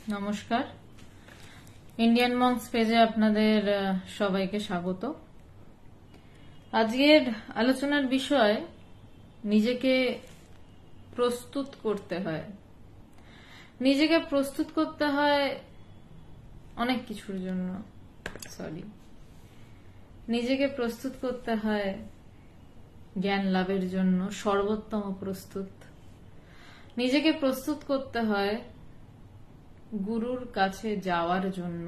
নমস্কার, ইন্ডিয়ান মঙ্কস পেজে আপনাদের সবাইকে স্বাগত। আজকের আলোচনার বিষয় নিজেকে প্রস্তুত করতে হয়। নিজেকে প্রস্তুত করতে হয় অনেক কিছুর জন্য। নিজেকে প্রস্তুত করতে হয় জ্ঞান লাভের জন্য, সর্বোত্তম প্রস্তুত। নিজেকে প্রস্তুত করতে হয় গুরুর কাছে যাওয়ার জন্য।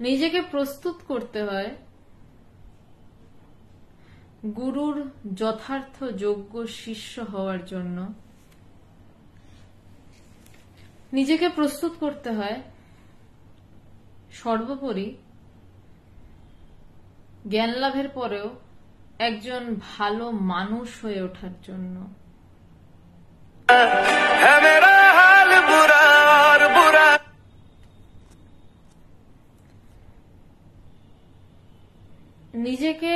নিজেকে প্রস্তুত করতে হয় গুরুর যথার্থ যোগ্য শিষ্য হওয়ার জন্য। নিজেকে প্রস্তুত করতে হয় সর্বোপরি জ্ঞান লাভের পরেও একজন ভালো মানুষ হয়ে ওঠার জন্য। নিজেকে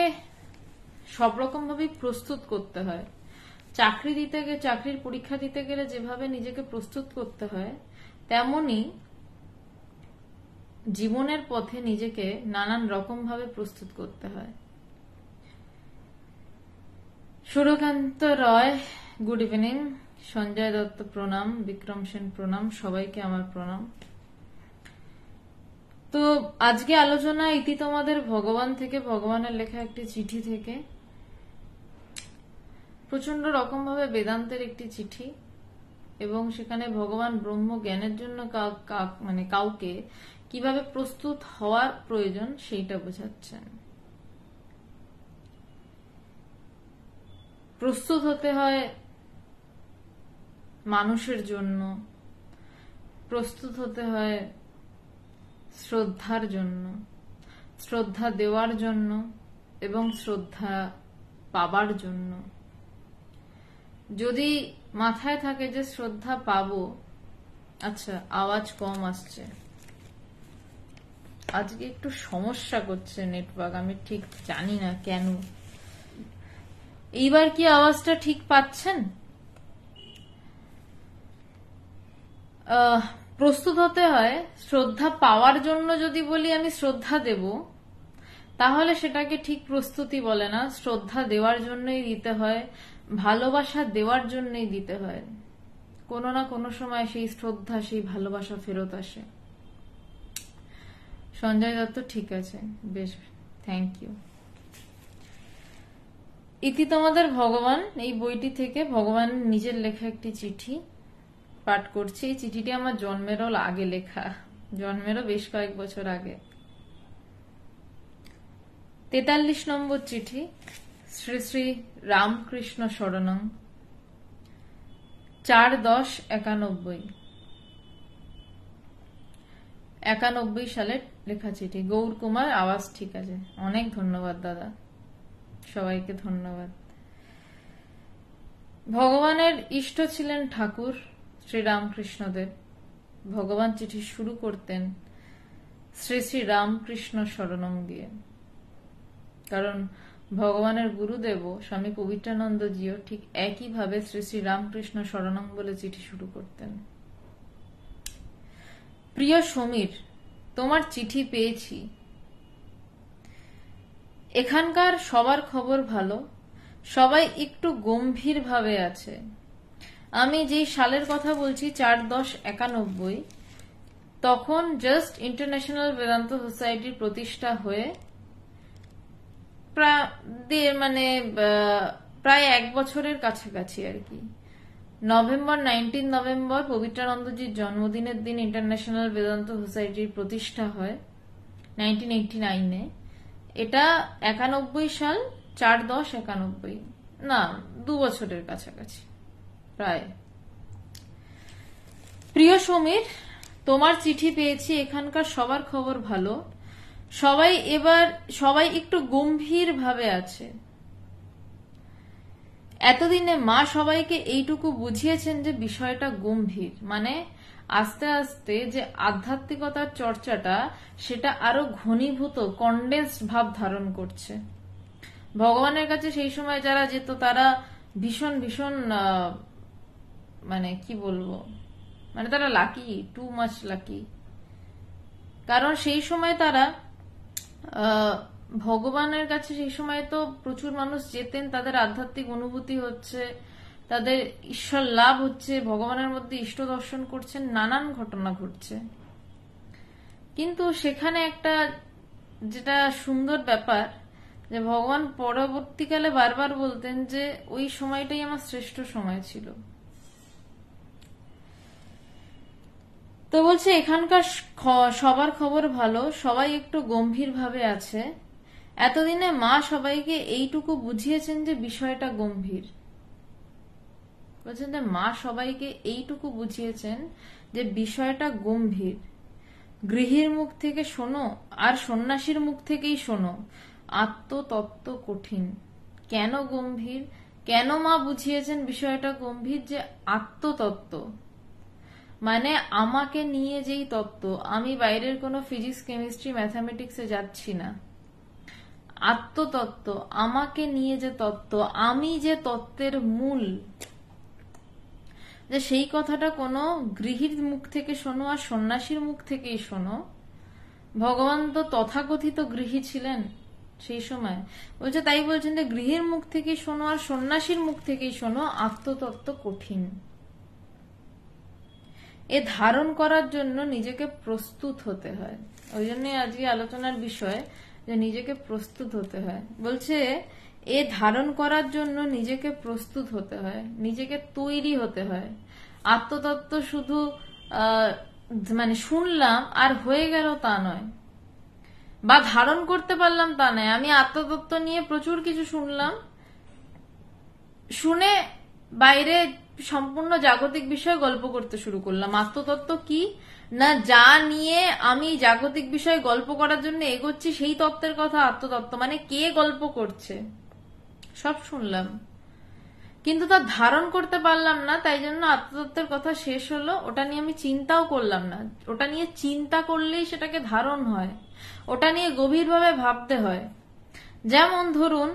সব রকম ভাবে প্রস্তুত করতে হয়। চাকরির পরীক্ষা দিতে গেলে যেভাবে নিজেকে প্রস্তুত করতে হয়, তেমনি জীবনের পথে নিজেকে নানান রকম ভাবে প্রস্তুত করতে হয়। সুরকান্ত রয়, গুড ইভিনিং। সঞ্জয় দত্ত প্রণাম, বিক্রম সেন প্রণাম, সবাইকে আমার প্রণাম। তো আজকে আলোচনা ইতি তোমাদের ভগবান থেকে, ভগবানের লেখা একটি চিঠি থেকে। প্রচন্ড রকম ভাবে বেদান্তের একটি চিঠি, এবং সেখানে ভগবান ব্রহ্ম জ্ঞানের জন্য কাউকে কিভাবে প্রস্তুত হওয়ার প্রয়োজন সেইটা বোঝাচ্ছেন। প্রস্তুত হতে হয় মানুষের জন্য, প্রস্তুত হতে হয় শ্রদ্ধার জন্য, শ্রদ্ধা দেওয়ার জন্য এবং শ্রদ্ধা পাবার জন্য। যদি মাথায় থাকে যে শ্রদ্ধা পাবো, আচ্ছা আওয়াজ কম আসছে, আজকে একটু সমস্যা করছে নেটওয়ার্ক, আমি ঠিক জানি না কেন। এইবার কি আওয়াজটা ঠিক পাচ্ছেন? প্রস্তুত হতে হয় শ্রদ্ধা পাওয়ার জন্য। যদি বলি আমি শ্রদ্ধা দেব, তাহলে সেটাকে ঠিক প্রস্তুতি বলে না। শ্রদ্ধা দেওয়ার জন্যই দিতে হয়, ভালোবাসা দেওয়ার জন্যই দিতে হয়। কোনো না কোনো সময় সেই শ্রদ্ধা, সেই ভালোবাসা ফেরত আসে। সঞ্জয় দত্ত ঠিক আছে, বেশ, থ্যাংক ইউ। ইতি তোমাদের ভগবান, এই বইটি থেকে ভগবান নিজের লেখা একটি চিঠি পাঠ করছি। এই চিঠিটি আমার জন্মেরও আগে লেখা, জন্মেরও বেশ কয়েক বছর আগে। 43 নম্বর চিঠি, শ্রী শ্রী রামকৃষ্ণ শরণং, 4/10/91 সালে লেখা চিঠি। গৌর কুমার, আওয়াজ ঠিক আছে, অনেক ধন্যবাদ দাদা, সবাইকে ধন্যবাদ। ভগবানের ইষ্ট ছিলেন ঠাকুর শ্রীরামকৃষ্ণদেব। ভগবান চিঠি শুরু করতেন শ্রী শ্রী রামকৃষ্ণ শরণং দিয়ে, কারণ ভগবানের গুরুদেব স্বামী পবিত্রানন্দজিও ঠিক একইভাবে শ্রী শ্রী রামকৃষ্ণ শরণং বলে চিঠি শুরু করতেন। প্রিয় সমীর, তোমার চিঠি পেয়েছি। এখানকার সবার খবর ভালো, সবাই একটু গম্ভীর ভাবে আছে। আমি যেই সালের কথা বলছি, 4/10/91, তখন জাস্ট ইন্টারন্যাশনাল বেদান্ত সোসাইটির প্রতিষ্ঠা হয়ে প্রায় 1 বছরের কাছাকাছি আর কি। 19 নভেম্বর পবিত্রানন্দজির জন্মদিনের দিন ইন্টারন্যাশনাল বেদান্ত সোসাইটির প্রতিষ্ঠা হয় 1989-এ। এটা 91 সাল, 4/10/91, না 2 বছরের কাছাকাছি প্রায়। প্রিয় সমীর, তোমার চিঠি পেয়েছি। এখানকার সবার খবর ভালো, সবাই একটু গম্ভীর ভাবে আছে। এতদিনে মা সবাইকে এইটুকু বুঝিয়েছেন যে বিষয়টা গম্ভীর, মানে আস্তে আস্তে যে আধ্যাত্মিকতার চর্চাটা, সেটা আরো ঘনীভূত, কনডেন্সড ভাব ধারণ করছে। ভগবানের কাছে সেই সময় যারা যেত, তারা ভীষণ ভীষণ কি বলবো, মানে তারা লাকি, টু মাচ লাকি। কারণ সেই সময় তারা ভগবানের কাছে সেই সময় তো প্রচুর মানুষ যেতেন, তাদের আধ্যাত্মিক অনুভূতি হচ্ছে, তাদের ঈশ্বর লাভ হচ্ছে, ভগবানের মধ্যে ইষ্ট দর্শন করছেন, নানান ঘটনা ঘটছে। কিন্তু সেখানে একটা যেটা সুন্দর ব্যাপার, যে ভগবান পরবর্তীকালে বারবার বলতেন যে ওই সময়টাই আমার শ্রেষ্ঠ সময় ছিল। তো বলছে এখানকার সবার খবর ভালো, সবাই একটু গম্ভীর ভাবে আছে। এতদিনে মা সবাইকে এইটুকু বুঝিয়েছেন যে বিষয়টা গম্ভীর। বলছেন যে মা সবাইকে এইটুকু বুঝিয়েছেন যে বিষয়টা গম্ভীর। গৃহীর মুখ থেকে শোনো আর সন্ন্যাসীর মুখ থেকেই শোনো, আত্মতত্ত্ব কঠিন। কেন গম্ভীর? কেন মা বুঝিয়েছেন বিষয়টা গম্ভীর? যে আত্মতত্ত্ব মানে আমাকে নিয়ে যেই তত্ত্ব, আমি বাইরের কোনো ফিজিক্স, কেমিস্ট্রি, ম্যাথামেটিক্সে যাচ্ছি না। আত্মতত্ত্ব, আমাকে নিয়ে যে তত্ত্ব, আমি যে তত্ত্বের মূল, যে সেই কথাটা কোনো গৃহীর মুখ থেকে শোনো আর সন্ন্যাসীর মুখ থেকেই শোনো। ভগবান তো তথাকথিত গৃহী ছিলেন সেই সময়। বলছে তাই বলছেন যে গৃহীর মুখ থেকেই শোনো আর সন্ন্যাসীর মুখ থেকেই শোনো, আত্মতত্ত্ব কঠিন। এ ধারণ করার জন্য নিজেকে প্রস্তুত হতে হয়। ওই জন্যই আজকে আলোচনার বিষয় যে নিজেকে প্রস্তুত হতে হয়। বলছে এ ধারণ করার জন্য নিজেকে প্রস্তুত হতে হয়, নিজেকে তৈরি হতে হয়। আত্মতত্ত্ব শুধু মানে শুনলাম আর হয়ে গেল তা নয়, বা ধারণ করতে পারলাম তা নয়। আমি আত্মতত্ত্ব নিয়ে প্রচুর কিছু শুনলাম, শুনে বাইরে সম্পূর্ণ জাগতিক বিষয়ে গল্প করতে শুরু করলাম। আত্মতত্ত্ব কি না, যা নিয়ে আমি জাগতিক বিষয়ে গল্প করার জন্য এগোচ্ছি সেই তত্ত্বের কথা আত্মতত্ত্ব। মানে কে গল্প করছে সব শুনলাম, কিন্তু তা ধারণ করতে পারলাম না, তাই জন্য আত্মতত্ত্বের কথা শেষ হলো, ওটা নিয়ে আমি চিন্তাও করলাম না। ওটা নিয়ে চিন্তা করলেই সেটাকে ধারণ হয়, ওটা নিয়ে গভীরভাবে ভাবতে হয়। যেমন ধরুন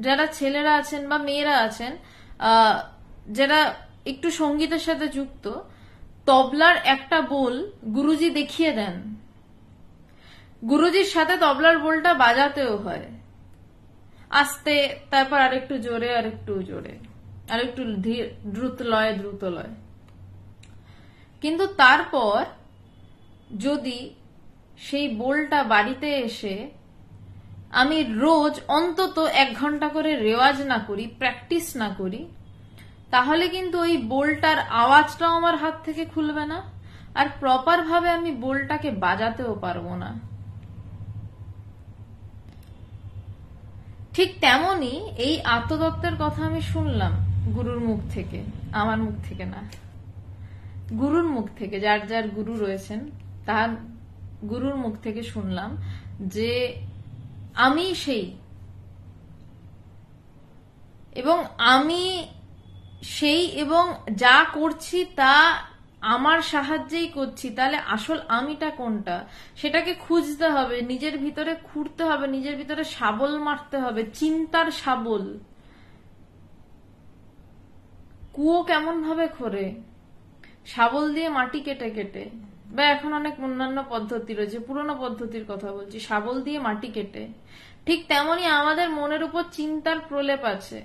যারা ছেলেরা আছেন বা মেয়েরা আছেন, যারা একটু সঙ্গীতের সাথে যুক্ত, তবলার একটা বোল গুরুজি দেখিয়ে দেন, গুরুজির সাথে তবলার বোলটা বাজাতেও হয়, আস্তে, তারপর আরেকটু জোরে, আরেকটু জোরে, আরেকটু দ্রুত লয়, দ্রুত লয়। কিন্তু তারপর যদি সেই বোলটা বাড়িতে এসে আমি রোজ অন্তত 1 ঘন্টা করে রেওয়াজ না করি, প্র্যাকটিস না করি, তাহলে কিন্তু ওই বোলটার আওয়াজটাও আমার হাত থেকে খুলবে না, আর প্রপার ভাবে আমি বোলটাকে বাজাতেও পারবো না। ঠিক তেমনি এই আত্মতত্ত্বের কথা আমি শুনলাম গুরুর মুখ থেকে, আমার মুখ থেকে না, গুরুর মুখ থেকে, যার যার গুরু রয়েছেন তার গুরুর মুখ থেকে শুনলাম যে আমি সেই, এবং আমি সেই, এবং যা করছি তা আমার সাহায্যেই করছি। তাহলে আসল আমিটা কোনটা সেটাকে খুঁজতে হবে, নিজের ভিতরে খুঁড়তে হবে, নিজের ভিতরে শাবল মারতে হবে, চিন্তার শাবল। কুয়ো কেমন ভাবে খোঁড়ে? শাবল দিয়ে মাটি কেটে কেটে, বা এখন অনেক অন্যান্য পদ্ধতি রয়েছে, পুরনো পদ্ধতির কথা বলছি, শাবল দিয়ে মাটি কেটে। ঠিক তেমনি আমাদের মনের উপর চিন্তার প্রলেপ আছে,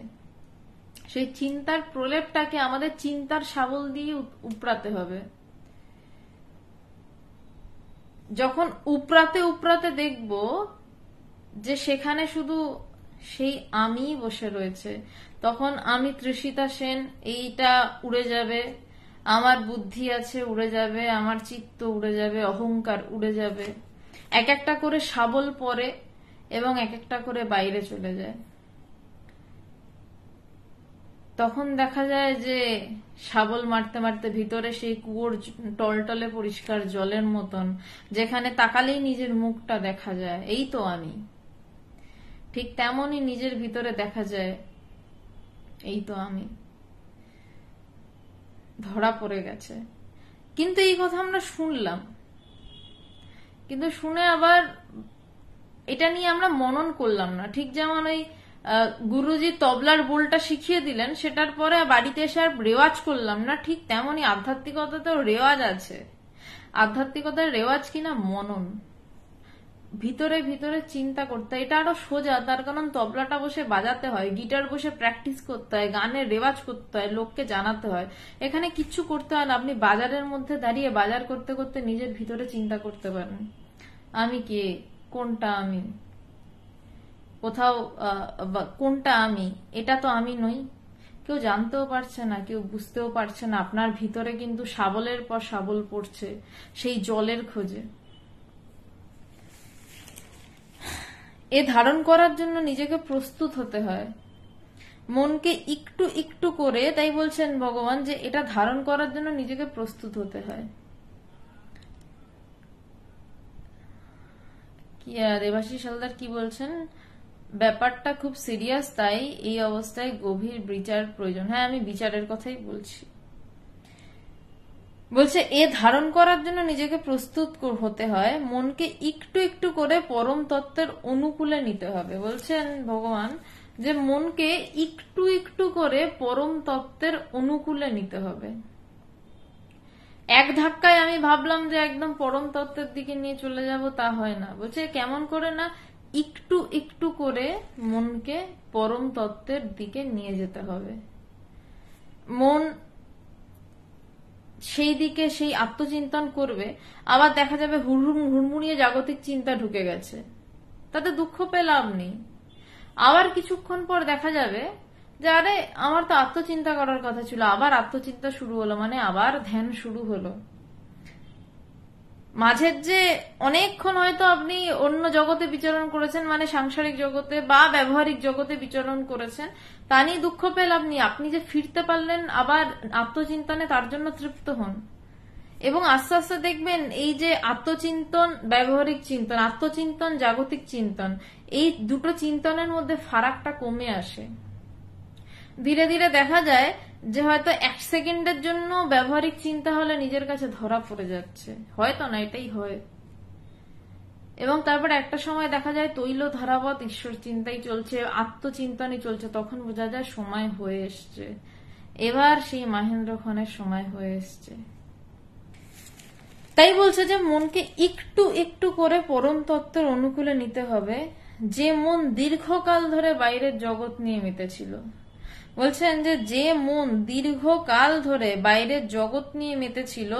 সেই চিন্তার প্রলেপটাকে আমাদের চিন্তার শাবল দিয়ে উপড়াতে হবে। যখন উপড়াতে উপড়াতে দেখব যে সেখানে শুধু সেই আমি বসে রয়েছে, তখন আমি তৃষিতা সেন এইটা উড়ে যাবে, আমার বুদ্ধি আছে উড়ে যাবে, আমার চিত্ত উড়ে যাবে, অহংকার উড়ে যাবে, এক একটা করে শাবল পরে এবং এক একটা করে বাইরে চলে যায়। তখন দেখা যায় যে শাবল মারতে মারতে ভিতরে সেই কুয়োর টলটলে পরিষ্কার জলের মতন, যেখানে তাকালেই নিজের মুখটা দেখা যায়, এই তো আমি। ঠিক তেমনই নিজের ভিতরে দেখা যায়, এই তো আমি, ধরা পড়ে গেছে। কিন্তু এই কথা আমরা শুনলাম, কিন্তু শুনে আবার এটা নিয়ে আমরা মনন করলাম না। ঠিক যেমন ওই গুরুজি তবলার বোলটা শিখিয়ে দিলেন, সেটার পরে বাড়িতে এসে আর রেওয়াজ করলাম না, ঠিক তেমনই আধ্যাত্মিকতাতেও রেওয়াজ আছে। আধ্যাত্মিকতার রেওয়াজ কিনা মনন, ভিতরে ভিতরে চিন্তা করতে হয়। এটা আরো সোজা, তার কারণ তবলাটা বসে বাজাতে হয়, গিটার বসে প্র্যাকটিস করতে হয়, গানের রেওয়াজ করতে হয়, লোককে জানাতে হয়। এখানে কিচ্ছু করতে হয় না, আপনি বাজারের মধ্যে দাঁড়িয়ে বাজার করতে করতে নিজের ভিতরে চিন্তা করতে পারেন, আমি কে, কোনটা আমি, কোথাও কোনটা আমি, এটা তো আমি নই। কেউ জানতেও পারছে না, কেউ বুঝতেও পারছে না, আপনার ভিতরে কিন্তু শাবলের পর শাবল পড়ছে সেই জলের খোঁজে। এ ধারণ করার জন্য নিজেকে প্রস্তুত হতে হয়, মনকে একটু একটু করে। তাই বলছেন ভগবান যে এটা ধারণ করার জন্য নিজেকে প্রস্তুত হতে হয়। কি দেবাশিস হালদার কি বলছেন, ব্যাপারটা খুব সিরিয়াস, তাই এই অবস্থায় গভীর বিচার প্রয়োজন। হ্যাঁ, আমি বিচারের কথাই বলছি। বলছে এ ধারণ করার জন্য নিজেকে প্রস্তুত হতে হয়, মনকে একটু একটু করে পরম তত্ত্বের অনুকূলে নিতে হবে। বলছেন ভগবান যে মনকে একটু একটু করে পরম তত্ত্বের অনুকূলে নিতে হবে। এক ধাক্কায় আমি ভাবলাম যে একদম পরম তত্ত্বের দিকে নিয়ে চলে যাব, তা হয় না। বলছে কেমন করে না, একটু একটু করে মনকে পরম তত্ত্বের দিকে নিয়ে যেতে হবে। মন সেই দিকে সেই আত্মচিন্তন করবে, আবার দেখা যাবে হুড়মুড়িয়ে জাগতিক চিন্তা ঢুকে গেছে, তাতে দুঃখ পেয়ে লাভ নেই। আবার কিছুক্ষণ পর দেখা যাবে যে আরে আমার তো আত্মচিন্তা করার কথা ছিল, আবার আত্মচিন্তা শুরু হলো, মানে আবার ধ্যান শুরু হলো। মাঝের যে অনেকক্ষণ হয়তো আপনি অন্য জগতে বিচরণ করেছেন, মানে সাংসারিক জগতে বা ব্যবহারিক জগতে বিচরণ করেছেন, তা নিয়ে দুঃখ পেলে আপনি যে ফিরতে পারলেন আবার আত্মচিন্তনে, তার জন্য তৃপ্ত হন। এবং আস্তে আস্তে দেখবেন এই যে আত্মচিন্তন, ব্যবহারিক চিন্তন, আত্মচিন্তন, জাগতিক চিন্তন, এই দুটো চিন্তনের মধ্যে ফারাকটা কমে আসে। ধীরে ধীরে দেখা যায় যে হয়তো এক সেকেন্ডের জন্য ব্যবহারিক চিন্তা হলে নিজের কাছে ধরা পড়ে যাচ্ছে, হয়তো না, এটাই হয়। এবং তারপর একটা সময় দেখা যায় তৈল ধারাবত ঈশ্বর চিন্তাই চলছে, আত্মচিন্তনই চলছে, তখন বোঝা যায় সময় হয়ে এসছে, এবার সেই মহেন্দ্র ক্ষণের সময় হয়ে এসছে। তাই বলছে যে মনকে একটু একটু করে পরম তত্ত্বের অনুকূলে নিতে হবে, যে মন দীর্ঘকাল ধরে বাইরের জগৎ নিয়ে মেতেছিল। বলছেন যে মন দীর্ঘকাল ধরে বাইরের জগৎ নিয়ে মেতেছিল,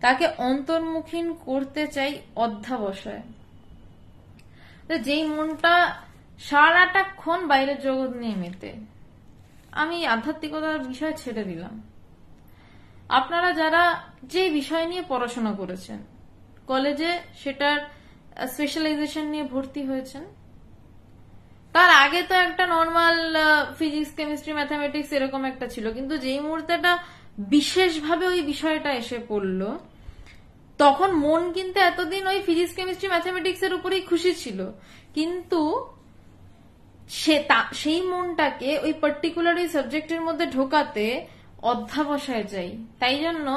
তাকে অন্তর্মুখীন করতে চাই অধ্যাবসায়। যেই মনটা সারাটাক্ষণ বাইরের জগৎ নিয়ে মেতে, আমি আধ্যাত্মিকতার বিষয় ছেড়ে দিলাম। আপনারা যারা যে বিষয় নিয়ে পড়াশোনা করেছেন, কলেজে সেটার স্পেশালাইজেশন নিয়ে ভর্তি হয়েছেন, তার আগে তো একটা নর্মাল ফিজিক্স, কেমিস্ট্রি, ম্যাথামেটিক্স এরকম একটা ছিল, কিন্তু যেই মুহূর্তেটা বিশেষভাবে ওই বিষয়টা এসে পড়লো, তখন মন কিন্তু এতদিন ওই ফিজিক্স, কেমিস্ট্রি, ম্যাথামেটিক্স এর উপরেই খুশি ছিল, কিন্তু সেই মনটাকে ওই পার্টিকুলার ওই সাবজেক্টের মধ্যে ঢোকাতে অধ্যাবসায় চাই। তাই জন্য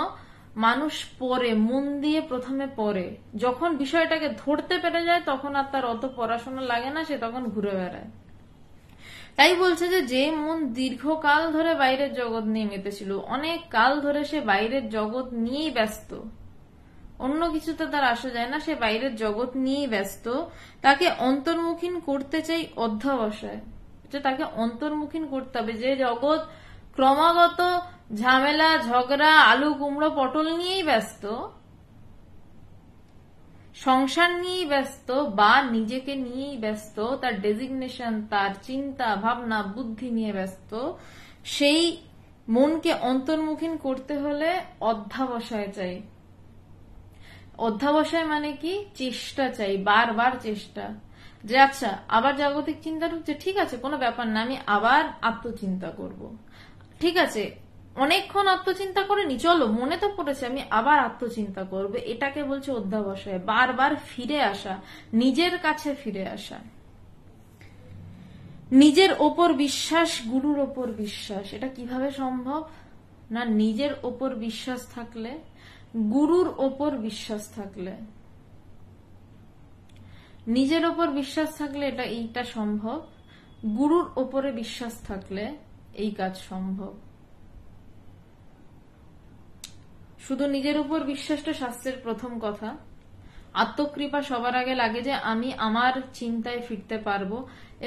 মানুষ পড়ে, মন দিয়ে প্রথমে পড়ে, যখন বিষয়টাকে ধরতে পেরে যায় তখন আর তার অত পড়াশোনা লাগে না, সে তখন ঘুরে বেড়ায়। তাই বলছে যে মন দীর্ঘকাল ধরে বাইরের জগৎ নিয়ে মেতেছিল, অনেক কাল ধরে সে বাইরের জগৎ নিয়েই ব্যস্ত, অন্য কিছুতে তার আসা যায় না, সে বাইরের জগৎ নিয়েই ব্যস্ত, তাকে অন্তর্মুখীন করতে চাই অধ্যাবসায়। তাকে অন্তর্মুখীন করতে হবে, যে জগৎ ক্রমাগত ঝামেলা, ঝগড়া, আলু কুমড়ো পটল নিয়েই ব্যস্ত, সংসার নিয়েই ব্যস্ত বা নিজেকে নিয়েই ব্যস্ত, তার ডেজিগনেশন, তার চিন্তা ভাবনা বুদ্ধি নিয়ে ব্যস্ত, সেই মনকে অন্তর্মুখীন করতে হলে অধ্যাবসায় চাই। অধ্যাবসায় মানে কি, চেষ্টা চাই, বারবার চেষ্টা, যে আচ্ছা আবার জাগতিক চিন্তা ঢুকছে, ঠিক আছে কোনো ব্যাপার না, আমি আবার আত্মচিন্তা করব। ঠিক আছে অনেকক্ষণ আত্মচিন্তা করিনি, চলো মনে তো পড়েছে, আমি আবার আত্মচিন্তা করব। এটাকে বলছে অধ্যাবসায়, বারবার ফিরে আসা, নিজের কাছে ফিরে আসা। নিজের ওপর বিশ্বাস, গুরুর ওপর বিশ্বাস, এটা কিভাবে সম্ভব না, নিজের ওপর বিশ্বাস থাকলে, গুরুর ওপর বিশ্বাস থাকলে, নিজের ওপর বিশ্বাস থাকলে এইটা সম্ভব। গুরুর ওপরে বিশ্বাস থাকলে এই কাজ সম্ভব। শুধু নিজের উপর বিশ্বাসটা শাস্ত্রের প্রথম কথা। আত্মকৃপা সবার আগে লাগে যে আমি আমার চিন্তায় ফিরতে পারবো,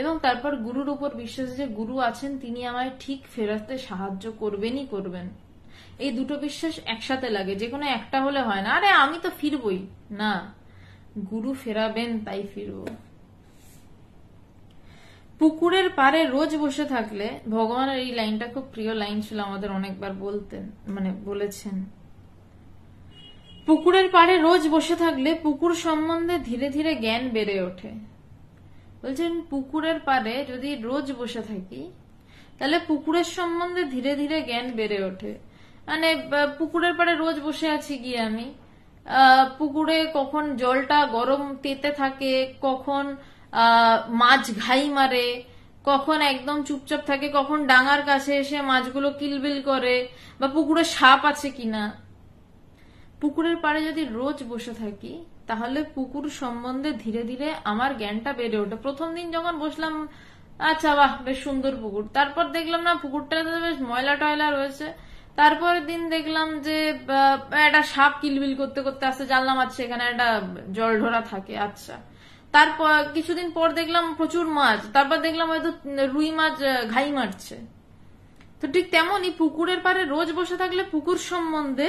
এবং তারপর গুরুর উপর বিশ্বাস যে গুরু আছেন, তিনি আমায় ঠিক ফেরাতে সাহায্য করবেনই করবেন। এই দুটো বিশ্বাস একসাথে লাগে, যে কোনো একটা হলে হয় না, আরে আমি তো ফিরবই না, গুরু ফেরাবেন তাই ফিরবো। পুকুরের পাড়ে রোজ বসে থাকলে, ভগবানের এই লাইনটা খুব প্রিয় লাইন ছিল, আমাদের অনেকবার বলেছেন। পুকুরের পাড়ে রোজ বসে থাকলে পুকুর সম্বন্ধে ধীরে ধীরে জ্ঞান বেড়ে ওঠে। বলছেন পুকুরের পাড়ে যদি রোজ বসে থাকি তাহলে পুকুরের সম্বন্ধে ধীরে ধীরে জ্ঞান বেড়ে ওঠে। মানে পুকুরের পাড়ে রোজ বসে আছি গিয়ে আমি, পুকুরে কখন জলটা গরম তেতে থাকে, কখন মাছ ঘাই মারে, কখন একদম চুপচাপ থাকে, কখন ডাঙার কাছে এসে মাছগুলো কিলবিল করে, বা পুকুরে সাপ আছে কিনা। পুকুরের পাড়ে যদি রোজ বসে থাকি তাহলে পুকুর সম্বন্ধে ধীরে ধীরে আমার জ্ঞানটা বেড়ে ওঠে। প্রথম দিন যখন বসলাম, আচ্ছা বাহ বেশ সুন্দর পুকুর, তারপর দেখলাম না পুকুরটাতে বেশ ময়লা টয়লা রয়েছে, তারপরের দিন দেখলাম যে একটা সাপ কিলবিল করতে করতে আসতে, জানলাম আচ্ছা এখানে একটা জল ঢোরা থাকে, আচ্ছা। তারপর কিছুদিন পর দেখলাম প্রচুর মাছ, তারপর দেখলাম হয়তো রুই মাছ ঘাই মারছে। তো ঠিক তেমনই পুকুরের পাড়ে রোজ বসে থাকলে পুকুর সম্বন্ধে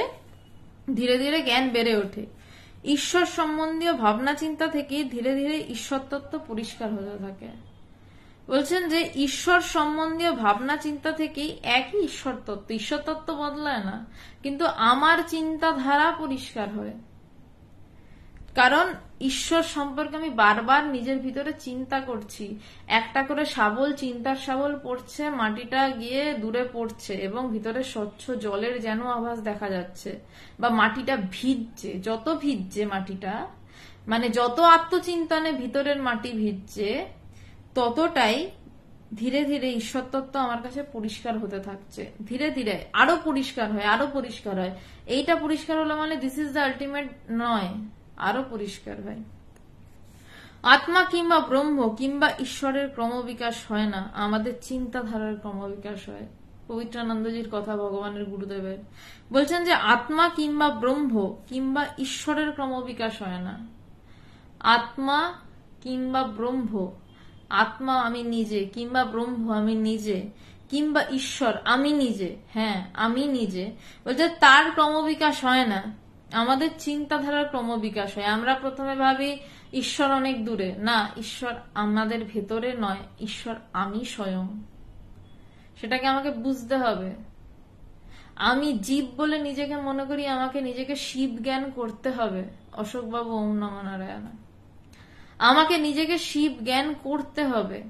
ধীরে ধীরে জ্ঞান বেড়ে ওঠে। ঈশ্বর সম্বন্ধীয় ভাবনা চিন্তা থেকে ধীরে ধীরে ঈশ্বর তত্ত্ব পরিষ্কার হতে থাকে। বলছেন যে ঈশ্বর সম্বন্ধীয় ভাবনা চিন্তা থেকেই একই ঈশ্বর তত্ত্ব বদলায় না, কিন্তু আমার চিন্তাধারা পরিষ্কার হয়। কারণ ঈশ্বর সম্পর্কে আমি বারবার নিজের ভিতরে চিন্তা করছি, একটা করে চিন্তার শাবল পড়ছে, মাটিটা গিয়ে দূরে পড়ছে, এবং ভিতরে স্বচ্ছ জলের যেন আভাস দেখা যাচ্ছে, বা মাটিটা ভিজছে। যত ভিজছে মাটিটা, মানে যত আত্মচিন্তনে ভিতরের মাটি ভিজছে, ততটাই ধীরে ধীরে ঈশ্বর তত্ত্ব আমার কাছে পরিষ্কার হতে থাকছে। ধীরে ধীরে আরো পরিষ্কার হয়, আরো পরিষ্কার হয়। এইটা পরিষ্কার হলো মানে দিস ইজ দ্য আলটিমেট নয়, আরো পরিষ্কার হয়। আত্মা কিংবা ব্রহ্ম কিংবা ঈশ্বরের ক্রমবিকাশ হয় না, আমাদের চিন্তাধারার ক্রমবিকাশ হয়। পবিত্রানন্দজির কথা, ভগবানের গুরুদেবের বলছেন যে আত্মা কিংবা ব্রহ্ম কিংবা ঈশ্বরের ক্রমবিকাশ হয় না। আত্মা কিংবা ব্রহ্ম, আত্মা আমি নিজে, কিংবা ব্রহ্ম আমি নিজে, কিংবা ঈশ্বর আমি নিজে, হ্যাঁ আমি নিজে, বলছে তার ক্রমবিকাশ হয় না, আমাদের চিন্তাধারার ক্রমবিকাশ হয়। আমরা প্রথমে ভাবি ঈশ্বর অনেক দূরে, না, ঈশ্বর আমাদের ভেতরে নয়, ঈশ্বর আমি স্বয়ং। সেটাকে আমাকে বুঝতে হবে। আমি জীব বলে নিজেকে মনে করি, আমাকে নিজেকে শিব জ্ঞান করতে হবে। অশোকবাবু ওম নমঃ নারায়ণ, আমাকে নিজেকে শিব জ্ঞান করতে হবে।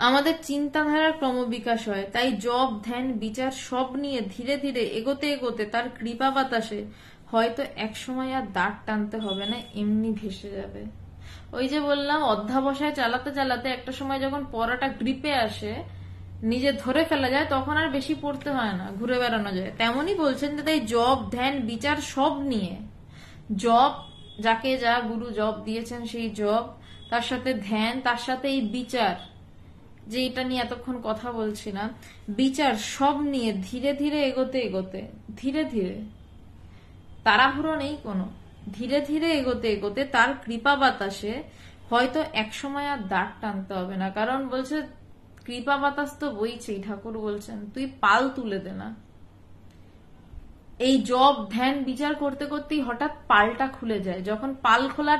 আমাদের চিন্তাধারার ক্রমবিকাশ হয়। তাই জপ, ধ্যান, বিচার সব নিয়ে ধীরে ধীরে এগোতে এগোতে তার কৃপা বাতাসে হয়তো একসময় আর দাঁড় টানতে হবে না, এমনি ভেসে যাবে। ওই যে বললাম, অধ্যাবসায় চালাতে চালাতে একটা সময় যখন পড়াটা গ্রিপে আসে, নিজে ধরে ফেলা যায়, তখন আর বেশি পড়তে হয় না, ঘুরে বেড়ানো যায়। তেমনই বলছেন যে তাই জপ, ধ্যান, বিচার সব নিয়ে, জপ যাকে যা গুরু জপ দিয়েছেন সেই জপ, তার সাথে ধ্যান, তার সাথে এই বিচার, যে এটা নিয়ে এতক্ষণ কথা বলছিলাম, বিচার সব নিয়ে ধীরে ধীরে এগোতে এগোতে, ধীরে ধীরে, তাড়াহুড়ো নেই কোনো, ধীরে ধীরে এগোতে এগোতে তার কৃপা বাতাসে হয়তো একসময় আর দাঁড় টানতে হবে না। কারণ বলছে কৃপা বাতাস তো বইছেই, ঠাকুর বলছেন তুই পাল তুলে দে না। এই জপ, ধ্যান, বিচার করতে করতেই হঠাৎ পালটা খুলে যায়। যখন পাল খোলা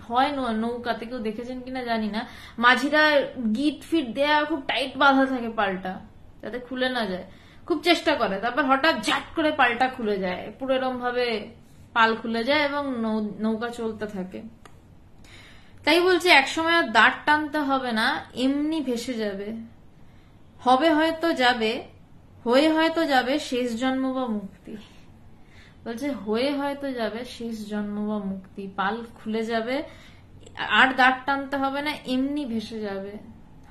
হয় নৌকাতে, কেউ দেখেছেন কিনা জানি না, মাঝিরা গিট ফিট দেয়া খুব টাইট বাঁধা থাকে পালটা, যাতে খুলে না যায়, খুব চেষ্টা করে, তারপর হঠাৎ ঝাট করে পালটা খুলে যায়, পুরো এরম ভাবে পাল খুলে যায় এবং নৌকা চলতে থাকে। তাই বলছে একসময় আর দাঁড় টানতে হবে না, এমনি ভেসে যাবে। হবে হয়তো যাবে, হয়ে হয়তো যাবে শেষ জন্ম বা মুক্তি। বলছে হয়ে হয়তো যাবে শেষ জন্ম বা মুক্তি, পাল খুলে যাবে, আর দাঁড় টানতে হবে না, এমনি ভেসে যাবে,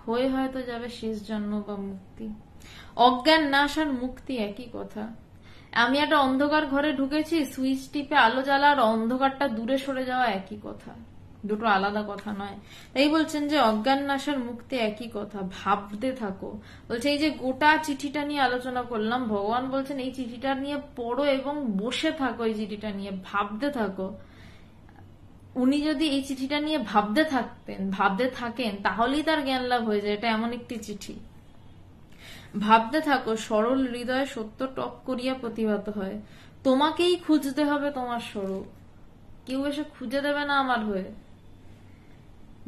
হয়ে হয়তো যাবে শেষ জন্ম বা মুক্তি। অজ্ঞান নাশ আর মুক্তি একই কথা। আমি একটা অন্ধকার ঘরে ঢুকেছি, সুইচ টিপে আলো জ্বালা আর অন্ধকারটা দূরে সরে যাওয়া একই কথা। দুটো আলাদা কথা নয়। তাই বলছেন যে অজ্ঞান নাশার মুক্তি একই কথা, ভাবতে থাকো। বলছে এই যে গোটা চিঠিটা নিয়ে আলোচনা করলাম, ভগবান বলছেন এই চিঠিটা নিয়ে পড়ো এবং বসে থাকো, এই চিঠিটা নিয়ে ভাবতে থাকো। উনি যদি এই চিঠিটা নিয়ে ভাবতে থাকেন তাহলেই তার জ্ঞান লাভ হয়ে যায়। এটা এমন একটি চিঠি। ভাবতে থাকো, সরল হৃদয়ে সত্য টপ করিয়া প্রতিভাত হয়। তোমাকেই খুঁজতে হবে তোমার স্বরূপ, কেউ এসে খুঁজে দেবে না আমার হয়ে।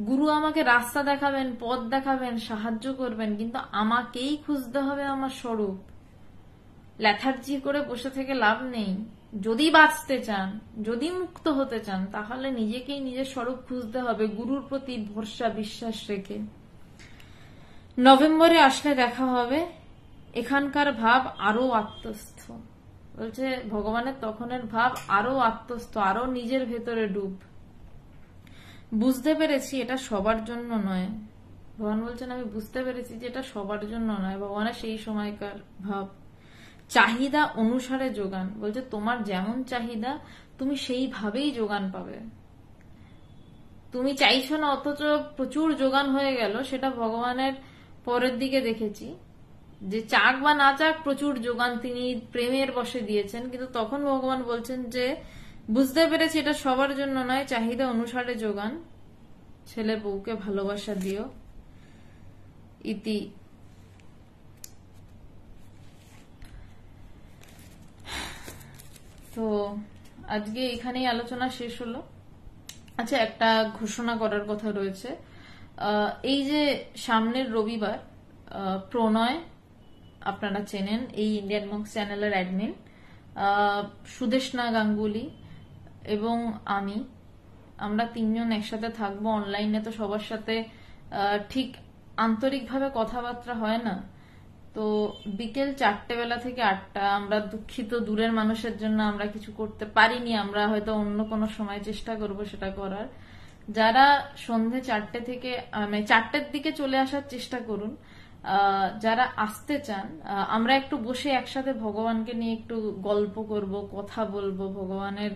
গুরু আমাকে রাস্তা দেখাবেন, পথ দেখাবেন, সাহায্য করবেন, কিন্তু আমাকেই খুঁজতে হবে আমার স্বরূপ। লেথার্জি করে বসে থেকে লাভ নেই। যদি বাঁচতে চান, যদি মুক্ত হতে চান, তাহলে নিজেকেই নিজের স্বরূপ খুঁজতে হবে, গুরুর প্রতি ভরসা বিশ্বাস রেখে। নভেম্বরে আসলে দেখা হবে। এখানকার ভাব আরো আত্মস্থ। বলছে ভগবানের তখনের ভাব আরো আত্মস্থ, আরো নিজের ভেতরে ডুব। বুঝতে পেরেছি এটা সবার জন্য নয়। ভগবান বলছেন আমি বুঝতে পেরেছি যে এটা সবার জন্য নয়। ভগবানের সেই সময়কার ভাব। চাহিদা অনুসারে যোগান। বলছে তোমার যেমন চাহিদা তুমি সেইভাবেই যোগান পাবে। তুমি চাইছো না অথচ প্রচুর যোগান হয়ে গেল, সেটা ভগবানের পরের দিকে দেখেছি যে চাক বা না চাক প্রচুর যোগান তিনি প্রেমের বশে দিয়েছেন। কিন্তু তখন ভগবান বলছেন যে বুঝতে পেরেছি এটা সবার জন্য নয়, চাহিদা অনুসারে যোগান। ছেলে বউকে ভালোবাসা দিও। ইতি। তো আজকে এখানেই আলোচনা শেষ হলো। আচ্ছা, একটা ঘোষণা করার কথা রয়েছে। এই যে সামনের রবিবার প্রণয়, আপনারা চেনেন, এই ইন্ডিয়ান মঙ্কস চ্যানেলের অ্যাডমিন, সুদেষ্ণা গাঙ্গুলি এবং আমরা তিনজন একসাথে থাকবো অনলাইনে। তো সবার সাথে ঠিক আন্তরিকভাবে কথাবার্তা হয় না। তো বিকেল 4টে বেলা থেকে 8টা, আমরা দুঃখিত, দূরের মানুষের জন্য আমরা কিছু করতে পারিনি। আমরা হয়তো অন্য কোনো সময় চেষ্টা করব সেটা করার। যারা সন্ধে 4টে থেকে 4টের দিকে চলে আসার চেষ্টা করুন। যারা আসতে চান, আমরা একটু বসে একসাথে ভগবানকে নিয়ে একটু গল্প করব, কথা বলবো, ভগবানের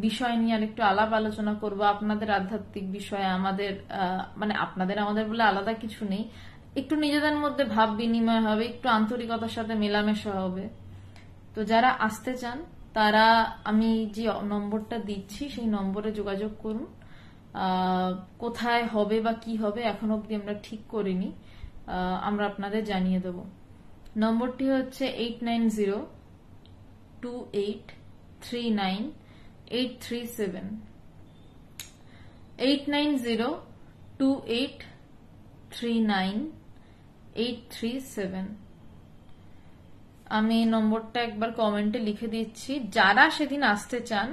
বিষয় নিয়ে আর একটু আলাপ আলোচনা করব। আপনাদের আধ্যাত্মিক বিষয়ে আমাদের আমাদের বলে আলাদা কিছু নেই। একটু নিজেদের মধ্যে ভাব বিনিময় হবে, একটু আন্তরিকতার সাথে মেলামেশা হবে। তো যারা আসতে চান তারা আমি যে নম্বরটা দিচ্ছি সেই নম্বরে যোগাযোগ করুন। কোথায় হবে বা কি হবে এখন অব্দি আমরা ঠিক করিনি, আমরা আপনাদের জানিয়ে দেব। নম্বরটি হচ্ছে 8902839837 8902839837। আমি নম্বরটা একবার কমেন্টে লিখে দিচ্ছি। যারা সেদিন আসতে চান,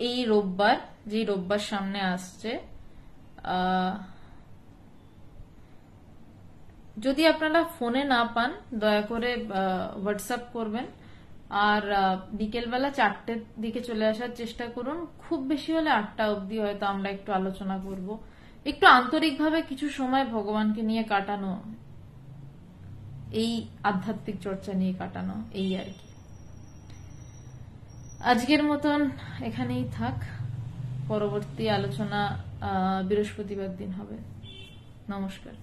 এই রোববার, যে রোববার সামনে আসছে, যদি আপনারা ফোনে না পান দয়া করে হোয়াটসঅ্যাপ করবেন। আর বিকেলবেলা 4টের দিকে চলে আসার চেষ্টা করুন। খুব বেশি হলে 8টা অবধি হয়তো আমরা একটু আলোচনা করব। একটু আন্তরিকভাবে কিছু সময় ভগবানকে নিয়ে কাটানো, এই আধ্যাত্মিক চর্চা নিয়ে কাটানো, এই আর কি। আজকের মতন এখানেই থাক। পরবর্তী আলোচনা বৃহস্পতিবার দিন হবে। নমস্কার।